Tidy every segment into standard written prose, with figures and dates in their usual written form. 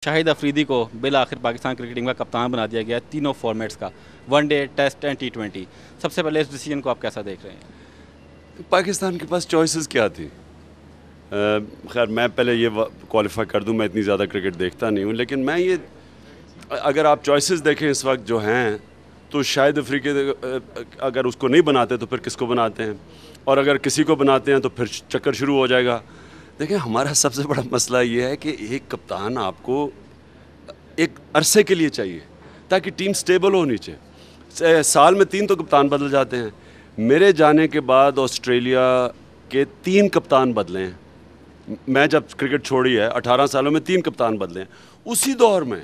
शाहिद अफरीदी को बिल आखिर Pakistan cricket team का कप्तान बना दिया गया तीनों फॉर्मेट्स का, वनडे, टेस्ट एंड टी20। सबसे पहले इस डिसीजन को आप कैसा देख रहे हैं? पाकिस्तान के पास चॉइसेस क्या थी? खैर मैं पहले ये क्वालिफाई कर दूं, मैं इतनी ज़्यादा क्रिकेट देखता नहीं हूं, लेकिन मैं ये अगर आप चॉइसेस देखें इस वक्त जो हैं तो शाहिद अफरीदी अगर उसको नहीं बनाते तो फिर किसको बनाते हैं, और अगर किसी को बनाते हैं तो फिर चक्कर शुरू हो जाएगा। देखिए, हमारा सबसे बड़ा मसला ये है कि एक कप्तान आपको एक अरसे के लिए चाहिए ताकि टीम स्टेबल हो नीचे। साल में 3 तो कप्तान बदल जाते हैं। मेरे जाने के बाद ऑस्ट्रेलिया के 3 कप्तान बदले हैं। मैं जब क्रिकेट छोड़ी है 18 सालों में 3 कप्तान बदले हैं। उसी दौर में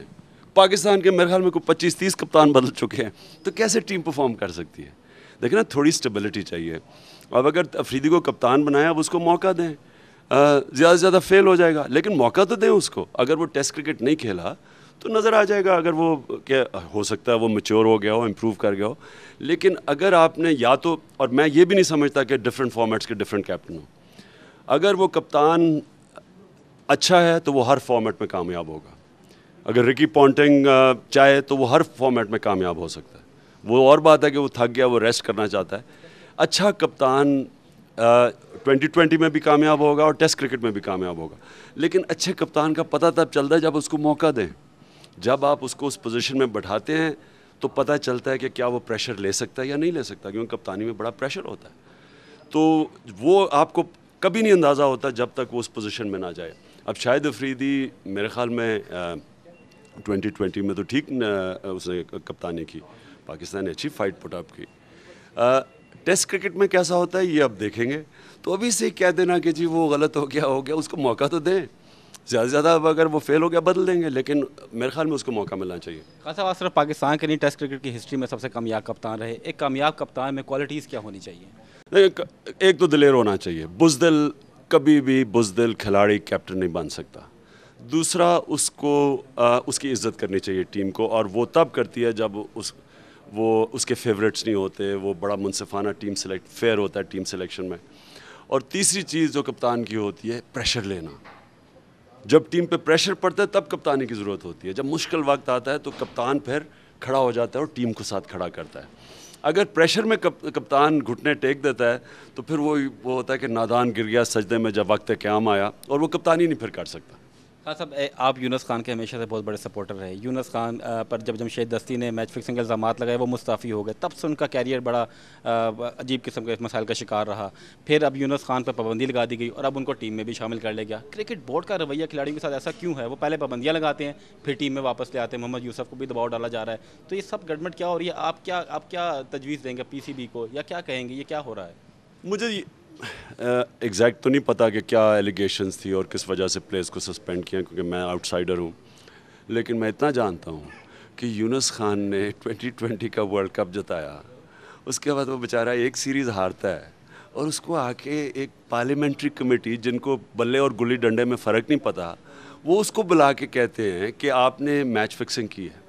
पाकिस्तान के मेरे ख्याल में कोई 25-30 कप्तान बदल चुके हैं। तो कैसे टीम परफॉर्म कर सकती है? देखिए ना, थोड़ी स्टेबिलिटी चाहिए। अब अगर अफरीदी को कप्तान बनाया, अब उसको मौका दें। ज़्यादा से ज़्यादा फेल हो जाएगा, लेकिन मौका तो दें उसको। अगर वो टेस्ट क्रिकेट नहीं खेला तो नज़र आ जाएगा, अगर वो क्या हो सकता है वो मैच्योर हो गया हो, इम्प्रूव कर गया हो। लेकिन अगर आपने या तो, और मैं ये भी नहीं समझता कि डिफरेंट फॉर्मेट्स के डिफरेंट कैप्टन हो, अगर वो कप्तान अच्छा है तो वो हर फॉर्मेट में कामयाब होगा। अगर रिकी पॉन्टिंग चाहे तो वो हर फॉर्मेट में कामयाब हो सकता है। वो और बात है कि वो थक गया, वो रेस्ट करना चाहता है। अच्छा कप्तान 2020 में भी कामयाब होगा और टेस्ट क्रिकेट में भी कामयाब होगा। लेकिन अच्छे कप्तान का पता तब चलता है जब उसको मौका दें। जब आप उसको उस पोजीशन में बैठाते हैं तो पता चलता है कि क्या वो प्रेशर ले सकता है या नहीं ले सकता, क्योंकि कप्तानी में बड़ा प्रेशर होता है। तो वो आपको कभी नहीं अंदाज़ा होता जब तक वो उस पोजीशन में ना जाए। अब शाहिद अफरीदी मेरे ख्याल में 2020 में तो ठीक उसने कप्तानी की, पाकिस्तान ने अच्छी फाइट पुटअप की। टेस्ट क्रिकेट में कैसा होता है ये अब देखेंगे। तो अभी से कह देना कि जी वो गलत हो गया, उसको मौका तो दें। ज़्यादा से ज़्यादा अगर वो फेल हो गया बदल देंगे, लेकिन मेरे ख्याल में उसको मौका मिलना चाहिए। खान साहब, आप सिर्फ पाकिस्तान के नहीं, टेस्ट क्रिकेट की हिस्ट्री में सबसे कामयाब कप्तान रहे। एक कामयाब कप्तान में क्वालिटीज़ क्या होनी चाहिए? एक तो दिलेर होना चाहिए। बुज़दिल, कभी भी बुज़दिल खिलाड़ी कैप्टन नहीं बन सकता। दूसरा, उसको उसकी इज़्ज़त करनी चाहिए टीम को, और वो तब करती है जब वो उसके फेवरेट्स नहीं होते, वो बड़ा मुनसिफाना टीम सेलेक्ट फेयर होता है टीम सिलेक्शन में। और तीसरी चीज़ जो कप्तान की होती है, प्रेशर लेना। जब टीम पे प्रेशर पड़ता है तब कप्तानी की ज़रूरत होती है। जब मुश्किल वक्त आता है तो कप्तान फिर खड़ा हो जाता है और टीम को साथ खड़ा करता है। अगर प्रेशर में कप्तान घुटने टेक देता है तो फिर वो होता है कि नादान गिर गया सजदे में जब वक्त क़याम आया, और वो कप्तानी नहीं फिर कर सकता। हाँ साहब, आप यूनुस खान के हमेशा से बहुत बड़े सपोर्टर रहे। यूनुस खान पर जब जमशेद दस्ती ने मैच फिक्सिंग के इल्ज़ाम लगाए, वो मुस्ताफ़ी हो गए, तब से उनका कैरियर बड़ा अजीब किस्म के मसाइल का शिकार रहा। फिर अब यूनुस खान पर पाबंदी लगा दी गई और अब उनको टीम में भी शामिल कर लिया गया। क्रिकेट बोर्ड का रवैया खिलाड़ियों के साथ ऐसा क्यों है? वो पहले पाबंदियाँ लगाते हैं, फिर टीम में वापस ले आते हैं। मोहम्मद यूसुफ को भी दबाव डाला जा रहा है। तो ये सब गड़बड़ क्या हो रही है? आप क्या तजवीज़ देंगे PCB को, या क्या कहेंगे ये क्या हो रहा है? मुझे एग्जैक्ट तो नहीं पता कि क्या एलिगेशंस थी और किस वजह से प्लेयर्स को सस्पेंड किया, क्योंकि मैं आउटसाइडर हूँ। लेकिन मैं इतना जानता हूँ कि यूनुस खान ने 2020 का वर्ल्ड कप जिताया, उसके बाद वो बेचारा एक सीरीज़ हारता है और उसको आके एक पार्लियामेंट्री कमेटी, जिनको बल्ले और गुल्ली डंडे में फ़र्क नहीं पता, वो उसको बुला के कहते हैं कि आपने मैच फिक्सिंग की है।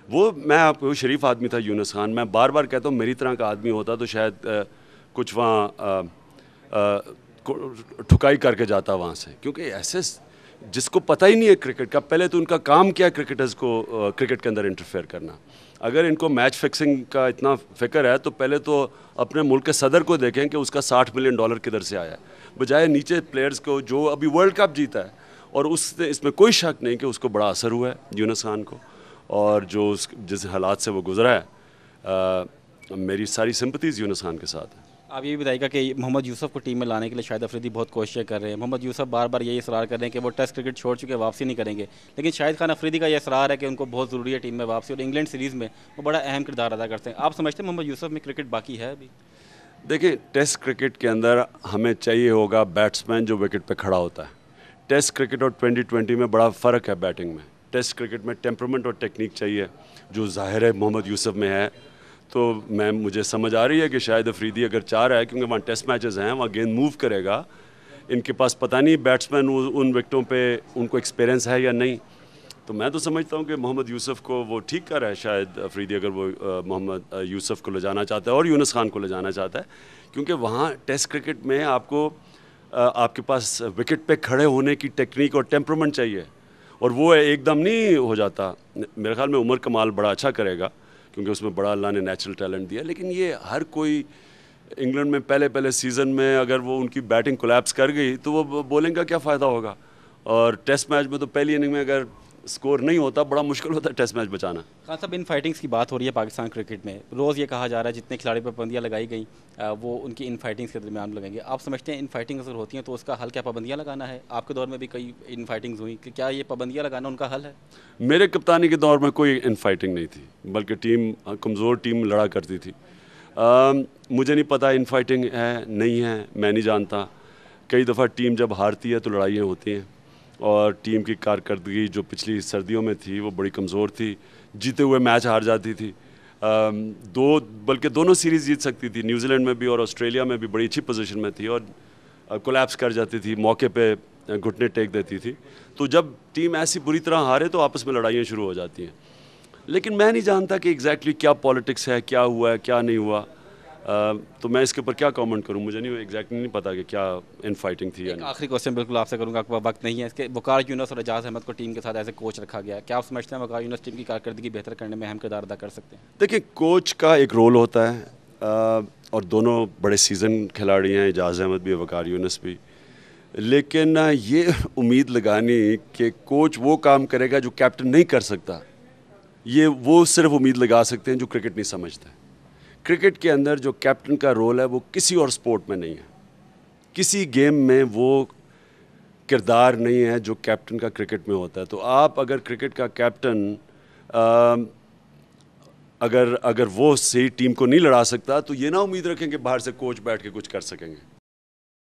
वो, मैं आपको, शरीफ आदमी था यूनुस खान। मैं बार बार कहता हूँ मेरी तरह का आदमी होता तो शायद कुछ वहाँ ठुकाई करके जाता वहाँ से, क्योंकि ऐसे जिसको पता ही नहीं है क्रिकेट का, पहले तो उनका काम क्या है क्रिकेटर्स को क्रिकेट के अंदर इंटरफेयर करना। अगर इनको मैच फिक्सिंग का इतना फिक्र है तो पहले तो अपने मुल्क के सदर को देखें कि उसका $60 मिलियन किधर से आया है, बजाय नीचे प्लेयर्स को जो अभी वर्ल्ड कप जीता है। और उससे, इसमें कोई शक नहीं कि उसको बड़ा असर हुआ है यूनुस खान को, और जो जिस हालात से वो गुजरा है, मेरी सारी सिंपथीज़ यूनुस खान के साथ है। आप ये भी बताइएगा कि मोहम्मद यूसुफ को टीम में लाने के लिए शाहिद अफरीदी बहुत कोशिशें कर रहे हैं। मोहम्मद यूसुफ बार बार यही इसरार कर रहे हैं कि वो टेस्ट क्रिकेट छोड़ चुके, वापसी नहीं करेंगे। लेकिन शाहिद खान अफरीदी का ये इसरार है कि उनको बहुत ज़रूरी है टीम में वापसी, और इंग्लैंड सीरीज़ में वो बड़ा अहम किरदार अदा करते हैं। आप समझते हैं मोहम्मद यूसुफ में क्रिकेट बाकी है अभी? देखिए, टेस्ट क्रिकेट के अंदर हमें चाहिए होगा बैट्समैन जो विकेट पे खड़ा होता है। टेस्ट क्रिकेट और 2020 में बड़ा फ़र्क है बैटिंग में। टेस्ट क्रिकेट में टेम्परामेंट और टेक्निक चाहिए, जो ज़ाहिर है मोहम्मद यूसुफ में है। तो मुझे समझ आ रही है कि शायद अफरीदी अगर चाह रहा है, क्योंकि वहाँ टेस्ट मैचेस हैं, वहाँ गेंद मूव करेगा। इनके पास पता नहीं बैट्समैन उन विकेटों पे उनको एक्सपीरियंस है या नहीं। तो मैं तो समझता हूँ कि मोहम्मद यूसुफ को वो ठीक कर रहा है शायद अफरीदी, अगर वो मोहम्मद यूसुफ को ले जाना चाहता है और यूनुस खान को ले जाना चाहता है, क्योंकि वहाँ टेस्ट क्रिकेट में आपको आपके पास विकेट पे खड़े होने की टेक्निक और टेम्परामेंट चाहिए। और वो एकदम नहीं हो जाता। मेरे ख्याल में उमर कमाल बड़ा अच्छा करेगा क्योंकि उसमें बड़ा अल्लाह ने नेचुरल टैलेंट दिया, लेकिन ये हर कोई इंग्लैंड में पहले सीज़न में अगर वो उनकी बैटिंग कोलैप्स कर गई तो वो बॉलिंग का क्या फ़ायदा होगा। और टेस्ट मैच में तो पहली इनिंग में अगर स्कोर नहीं होता, बड़ा मुश्किल होता है टेस्ट मैच बचाना। खान साहब, इन फाइटिंग्स की बात हो रही है पाकिस्तान क्रिकेट में, रोज़ ये कहा जा रहा है जितने खिलाड़ी पर पाबंदियाँ लगाई गई वो उनकी इन फाइटिंग्स के दरमियान लगेंगे। आप समझते हैं इन फाइटिंग्स अगर होती हैं तो उसका हल क्या पाबंदियाँ लगाना है? आपके दौर में भी कई इन फाइटिंग्स हुई, कि क्या ये पाबंदियाँ लगाना उनका हल है? मेरे कप्तानी के दौर में कोई इन फाइटिंग नहीं थी, बल्कि टीम कमज़ोर टीम लड़ा करती थी। मुझे नहीं पता इन फाइटिंग है नहीं है, मैं नहीं जानता। कई दफ़ा टीम जब हारती है तो लड़ाइयाँ होती हैं, और टीम की कारकर्दगी जो पिछली सर्दियों में थी वो बड़ी कमज़ोर थी, जीते हुए मैच हार जाती थी। बल्कि दोनों सीरीज़ जीत सकती थी, न्यूजीलैंड में भी और ऑस्ट्रेलिया में भी बड़ी अच्छी पोजीशन में थी, और कोलैप्स कर जाती थी, मौके पे घुटने टेक देती थी। तो जब टीम ऐसी बुरी तरह हारे तो आपस में लड़ाइयाँ शुरू हो जाती हैं। लेकिन मैं नहीं जानता कि एग्जैक्टली क्या पॉलिटिक्स है, क्या हुआ है, क्या नहीं हुआ। तो मैं इसके ऊपर क्या कमेंट करूं, मुझे नहीं एग्जैक्टली नहीं पता कि क्या इन फाइटिंग थी या नहीं। आखिरी क्वेश्चन बिल्कुल आपसे करूंगा, आपके पास वक्त नहीं है इसके। वकार यूनुस और एजाज अहमद को टीम के साथ एज ए कोच रखा गया, क्या आप समझते हैं वकार यूनुस टीम की कारकर्दगी बेहतर करने में अहम किरदार अदा कर सकते हैं? देखिए, कोच का एक रोल होता है, और दोनों बड़े सीजन खिलाड़ी हैं, एजाज अहमद भी, वकार यूनुस भी। लेकिन ये उम्मीद लगानी कि कोच वो काम करेगा जो कैप्टन नहीं कर सकता, ये वो सिर्फ उम्मीद लगा सकते हैं जो क्रिकेट नहीं समझते। क्रिकेट के अंदर जो कैप्टन का रोल है वो किसी और स्पोर्ट में नहीं है। किसी गेम में वो किरदार नहीं है जो कैप्टन का क्रिकेट में होता है। तो आप अगर क्रिकेट का कैप्टन अगर वो सही टीम को नहीं लड़ा सकता तो ये ना उम्मीद रखें कि बाहर से कोच बैठ के कुछ कर सकेंगे।